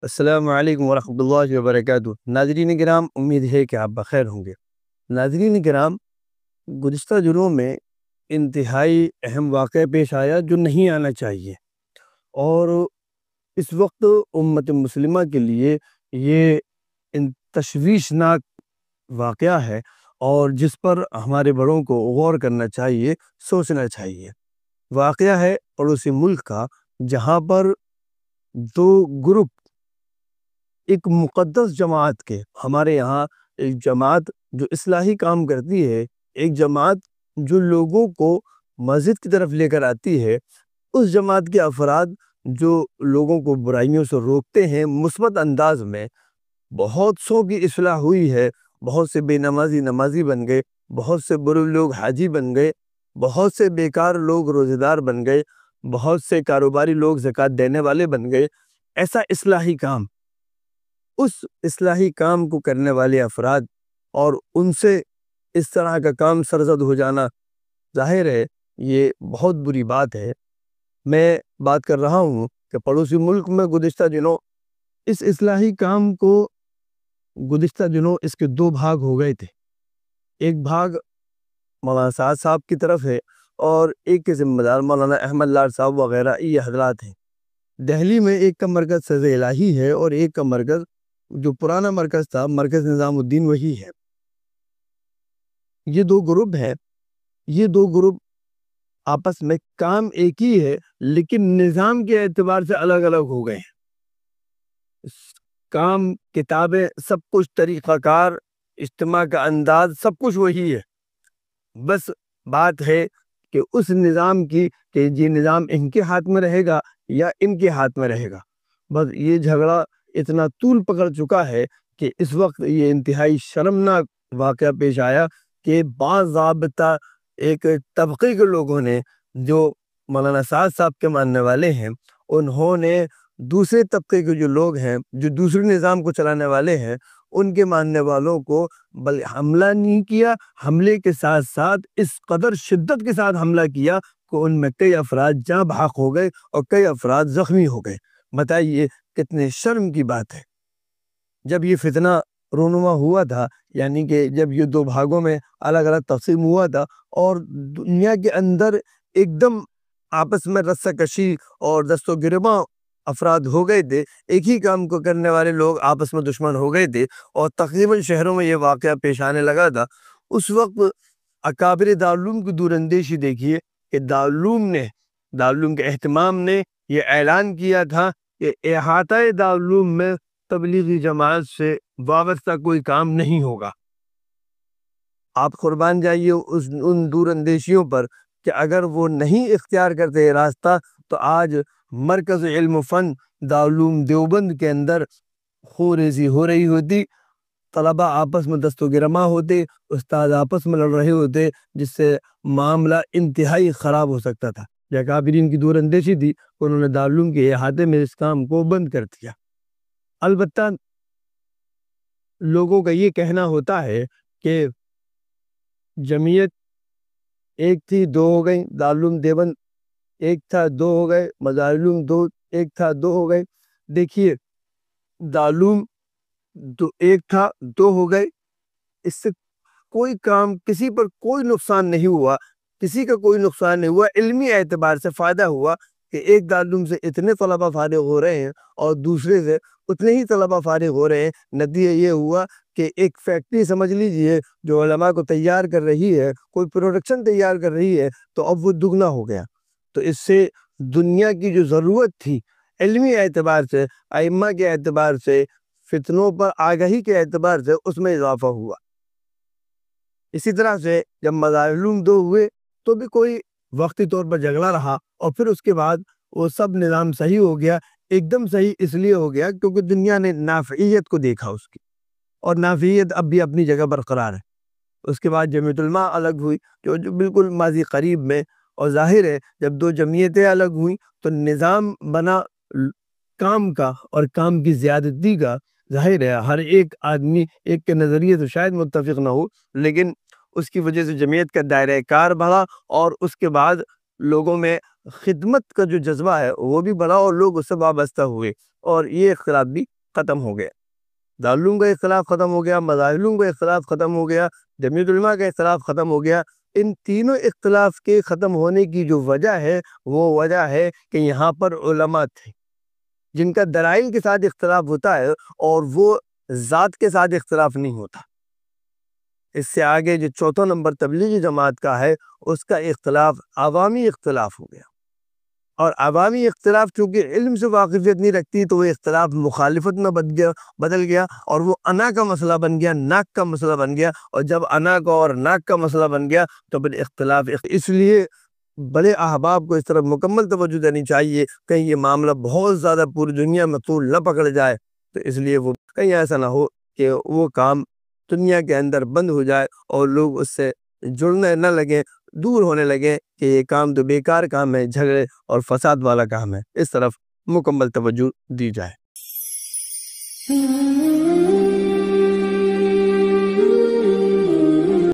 السلام علیکم ورحمۃ اللہ وبرکاتہ۔ ناظرین کرام، امید ہے کہ آپ بخیر ہوں گے۔ ناظرین کرام، گزشتہ دنوں میں انتہائی اہم واقعہ پیش آیا جو نہیں آنا چاہیے، اور اس وقت امت مسلمہ کے لیے یہ تشویشناک واقعہ ہے، اور جس پر ہمارے بڑوں کو غور کرنا چاہیے، سوچنا چاہیے۔ واقعہ ہے پڑوسی ملک کا، جہاں پر دو گروپ ایک مقدس جماعت کے، ہمارے یہاں ایک جماعت جو اصلاحی کام کرتی ہے، ایک جماعت جو لوگوں کو مسجد کی طرف لے کر آتی ہے، اس جماعت کے افراد جو لوگوں کو برائیوں سے روکتے ہیں مثبت انداز میں، بہت سو کی اصلاح ہوئی ہے۔ بہت سے بے نمازی بن گئے، بہت سے برے لوگ حاجی بن گئے، بہت سے بیکار لوگ روزہ دار بن گئے، بہت سے کاروباری لوگ زکوٰۃ دینے والے بن گئے۔ ایسا اصلاحی کام، اس اصلاحی کام کو کرنے والے افراد اور ان سے اس طرح کا کام سرزد ہو جانا، ظاہر ہے یہ بہت بری بات ہے۔ میں بات کر رہا ہوں کہ پڑوسی ملک میں گزشتہ دنوں اس اصلاحی کام کو، گزشتہ دنوں اس کے دو بھاگ ہو گئے تھے۔ ایک بھاگ مولانا سعد صاحب کی طرف ہے، اور ایک کے ذمہ دار مولانا احمد لار صاحب وغیرہ یہ حضرات ہیں۔ دہلی میں ایک کا مرکز فیض الہی ہے، اور ایک کا مرکز جو پرانا مرکز تھا، مرکز نظام الدین، وہی ہے۔ یہ دو گروپ ہیں، یہ دو گروپ آپس میں کام ایک ہی ہے، لیکن نظام کے اعتبار سے الگ الگ ہو گئے ہیں۔ کام، کتابیں، سب کچھ، طریقہ کار، اجتماع کا انداز، سب کچھ وہی ہے۔ بس بات ہے کہ اس نظام کی، کہ یہ نظام ان کے ہاتھ میں رہے گا یا ان کے ہاتھ میں رہے گا۔ بس یہ جھگڑا اتنا طول پکڑ چکا ہے کہ اس وقت یہ انتہائی شرمناک واقعہ پیش آیا کہ باضابطہ ایک طبقے کے لوگوں نے، جو مولانا سعد صاحب کے ماننے والے ہیں، انہوں نے دوسرے طبقے کے جو لوگ ہیں، جو دوسرے نظام کو چلانے والے ہیں، ان کے ماننے والوں کو بل حملہ نہیں کیا، حملے کے ساتھ ساتھ اس قدر شدت کے ساتھ حملہ کیا کہ ان میں کئی افراد جاں بحق ہو گئے اور کئی افراد زخمی ہو گئے۔ بتائیے کتنے شرم کی بات ہے۔ جب یہ فتنہ رونما ہوا تھا، یعنی کہ جب یہ دو بھاگوں میں الگ الگ تقسیم ہوا تھا، اور دنیا کے اندر ایک دم آپس میں رسہ کشی اور دست و گریباں افراد ہو گئے تھے، ایک ہی کام کو کرنے والے لوگ آپس میں دشمن ہو گئے تھے، اور تقریباً شہروں میں یہ واقعہ پیش آنے لگا تھا۔ اس وقت اکابر دارالعلوم کی دور اندیشی دیکھیے کہ دارالعلوم کے اہتمام نے یہ اعلان کیا تھا کہ احاطۂ دارالعلوم میں تبلیغی جماعت سے وابستہ کوئی کام نہیں ہوگا۔ آپ قربان جائیے ان دور اندیشیوں پر کہ اگر وہ نہیں اختیار کرتے راستہ، تو آج مرکز علم و فن دارالعلوم دیوبند کے اندر خوریزی ہو رہی ہوتی، طلبہ آپس میں دست و گرما ہوتے، استاد آپس میں لڑ رہے ہوتے، جس سے معاملہ انتہائی خراب ہو سکتا تھا۔ اکابرین کی دور اندیشی تھی، انہوں نے دارالعلوم کے احاطے میں اس کام کو بند کر دیا۔ البتہ لوگوں کا یہ کہنا ہوتا ہے کہ جمعیت ایک تھی، دو ہو گئی، دارالعلوم دیوبند ایک تھا، دو ہو گئے، مدارالعلوم دو، ایک تھا، دو ہو گئے۔ دیکھیے، دارالعلوم ایک تھا، دو ہو گئے، اس سے کوئی کام، کسی پر کوئی نقصان نہیں ہوا، کسی کا کوئی نقصان نہیں ہوا۔ علمی اعتبار سے فائدہ ہوا کہ ایک دارالعلوم سے اتنے طلبہ فارغ ہو رہے ہیں اور دوسرے سے اتنے ہی طلبہ فارغ ہو رہے ہیں۔ نتیجہ یہ ہوا کہ ایک فیکٹری سمجھ لیجئے جو علماء کو تیار کر رہی ہے، کوئی پروڈکشن تیار کر رہی ہے، تو اب وہ دگنا ہو گیا۔ تو اس سے دنیا کی جو ضرورت تھی علمی اعتبار سے، ائمہ کے اعتبار سے، فتنوں پر آگہی کے اعتبار سے، اس میں اضافہ ہوا۔ اسی طرح سے جب مدارالعلوم دو ہوئے تو بھی کوئی وقتی طور پر جھگڑا رہا، اور پھر اس کے بعد وہ سب نظام صحیح ہو گیا۔ ایک دم صحیح اس لیے ہو گیا کیونکہ دنیا نے نافعیت کو دیکھا اس کی، اور نافعیت اب بھی اپنی جگہ برقرار ہے۔ اس کے بعد جمعیت علماء الگ ہوئی، جو بالکل ماضی قریب میں، اور ظاہر ہے جب دو جمعیتیں الگ ہوئیں تو نظام بنا کام کا اور کام کی زیادتی کا۔ ظاہر ہے ہر ایک آدمی ایک کے نظریے سے شاید متفق نہ ہو، لیکن اس کی وجہ سے جمعیت کا دائرہ کار بڑھا، اور اس کے بعد لوگوں میں خدمت کا جو جذبہ ہے وہ بھی بڑھا، اور لوگ اس سے وابستہ ہوئے۔ اور یہ اختلاف بھی ختم ہو گیا. دارالعلوم کا اختلاف ختم ہو گیا, مظاہر العلوم کا اختلاف ختم ہو گیا, جمعیت علماء کا اختلاف ختم ہو گیا. ان تینوں اختلاف کے ختم ہونے کی جو وجہ ہے وہ وجہ ہے کہ یہاں پر علماء تھے جن کا دلائل کے ساتھ اختلاف ہوتا ہے اور وہ ذات کے ساتھ اختلاف نہیں ہوتا. اس سے آگے جو چوتھا نمبر تبلیغی جماعت کا ہے اس کا اختلاف عوامی اختلاف ہو گیا, اور عوامی اختلاف چونکہ علم سے واقفیت نہیں رکھتی تو وہ اختلاف مخالفت میں بدل گیا, اور وہ انا کا مسئلہ بن گیا, ناک کا مسئلہ بن گیا. اور جب انا کا اور ناک کا مسئلہ بن گیا تو پھر اختلاف. اس لیے بڑے احباب کو اس طرف مکمل توجہ دینی چاہیے کہیں یہ معاملہ بہت زیادہ پوری دنیا میں طول نہ پکڑ جائے, تو اس لیے وہ کہیں ایسا نہ ہو کہ وہ کام دنیا کے اندر بند ہو جائے اور لوگ اس سے جڑنے نہ لگیں, دور ہونے لگے کہ یہ کام تو بیکار کام ہے, جھگڑے اور فساد والا کام ہے. اس طرف مکمل توجہ دی جائے.